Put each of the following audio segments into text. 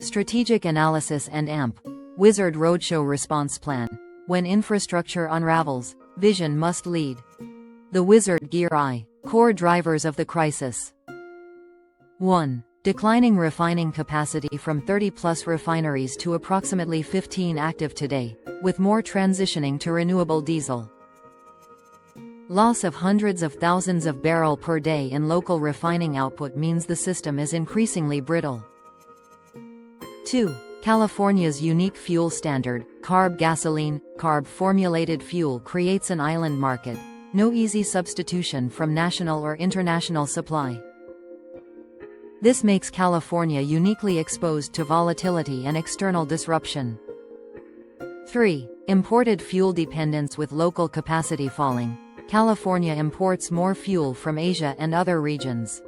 Strategic analysis and AMP. Wizard Roadshow response plan. When infrastructure unravels, vision must lead. The Wizard Gear I. Core drivers of the crisis. 1. Declining refining capacity from 30-plus refineries to approximately 15 active today, with more transitioning to renewable diesel. Loss of hundreds of thousands of barrels per day in local refining output means the system is increasingly brittle. 2. California's unique fuel standard, CARB gasoline, CARB-formulated fuel creates an island market. No easy substitution from national or international supply. This makes California uniquely exposed to volatility and external disruption. 3. Imported fuel dependence. With local capacity falling, California imports more fuel from Asia and other regions.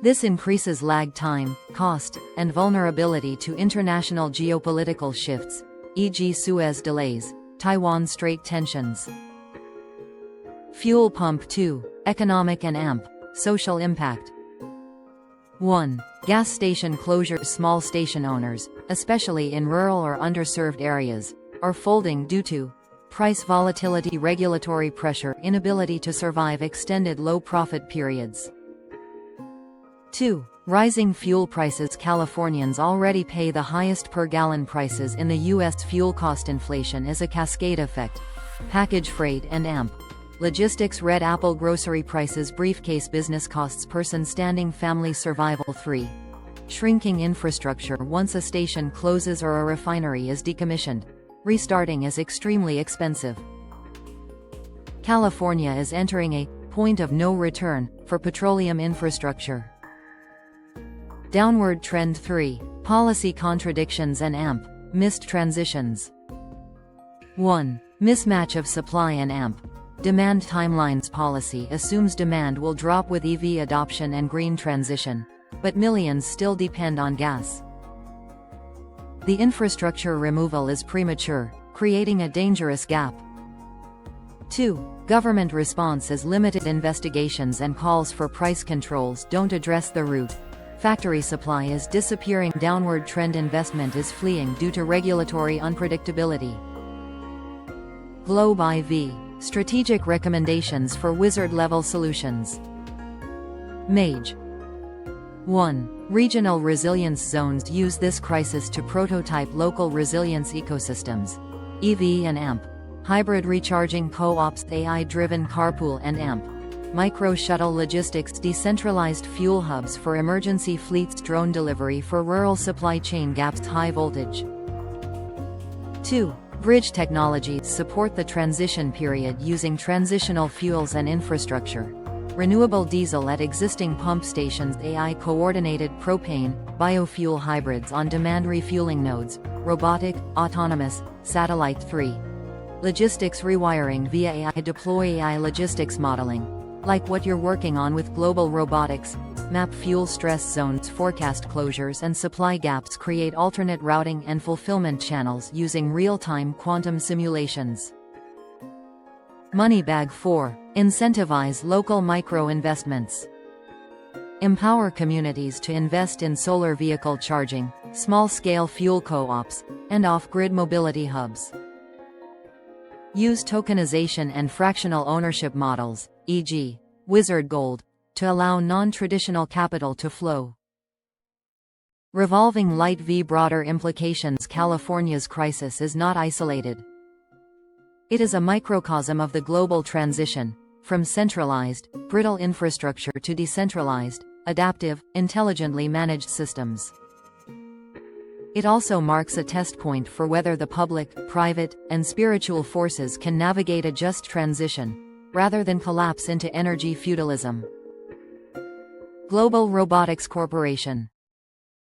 This increases lag time, cost, and vulnerability to international geopolitical shifts, e.g. Suez delays, Taiwan Strait tensions. Fuel pump. 2. Economic and AMP. Social impact. 1. Gas station closures. Small station owners, especially in rural or underserved areas, are folding due to price volatility, regulatory pressure, inability to survive extended low-profit periods. 2. Rising fuel prices. Californians already pay the highest per-gallon prices in the U.S. Fuel cost inflation is a cascade effect. Package freight and AMP. Logistics. Red Apple grocery prices. Briefcase business costs. Person standing family survival. 3. Shrinking infrastructure. Once a station closes or a refinery is decommissioned, restarting is extremely expensive. California is entering a point of no return for petroleum infrastructure. Downward trend. 3. Policy contradictions and AMP. Missed transitions. 1. Mismatch of supply and AMP. Demand timelines. Policy assumes demand will drop with EV adoption and green transition, but millions still depend on gas. The infrastructure removal is premature, creating a dangerous gap. 2. Government response is limited. Investigations and calls for price controls don't address the root. Factory supply is disappearing. Downward trend. Investment is fleeing due to regulatory unpredictability. Globe IV. Strategic recommendations for wizard-level solutions. MAGE. 1. Regional resilience zones. Use this crisis to prototype local resilience ecosystems. EV and AMP. Hybrid recharging co-ops. AI-driven carpool and AMP. Micro-shuttle logistics. Decentralized fuel hubs for emergency fleets. Drone delivery for rural supply chain gaps. High voltage. 2. Bridge technologies. Support the transition period using transitional fuels and infrastructure. Renewable diesel at existing pump stations. AI-coordinated propane, biofuel hybrids on demand refueling nodes. Robotic, autonomous, satellite. 3. Logistics rewiring via AI. Deploy AI logistics modeling, like what you're working on with Global Robotics. Map fuel stress zones. Forecast closures and supply gaps. Create alternate routing and fulfillment channels using real-time quantum simulations. Money bag. 4. Incentivize local micro-investments. Empower communities to invest in solar vehicle charging, small-scale fuel co-ops, and off-grid mobility hubs. Use tokenization and fractional ownership models, e.g., Wizard Gold, to allow non-traditional capital to flow. Revolving light V. Broader implications. California's crisis is not isolated. It is a microcosm of the global transition, from centralized, brittle infrastructure to decentralized, adaptive, intelligently managed systems. It also marks a test point for whether the public, private, and spiritual forces can navigate a just transition, rather than collapse into energy feudalism. Global Robotics Corporation.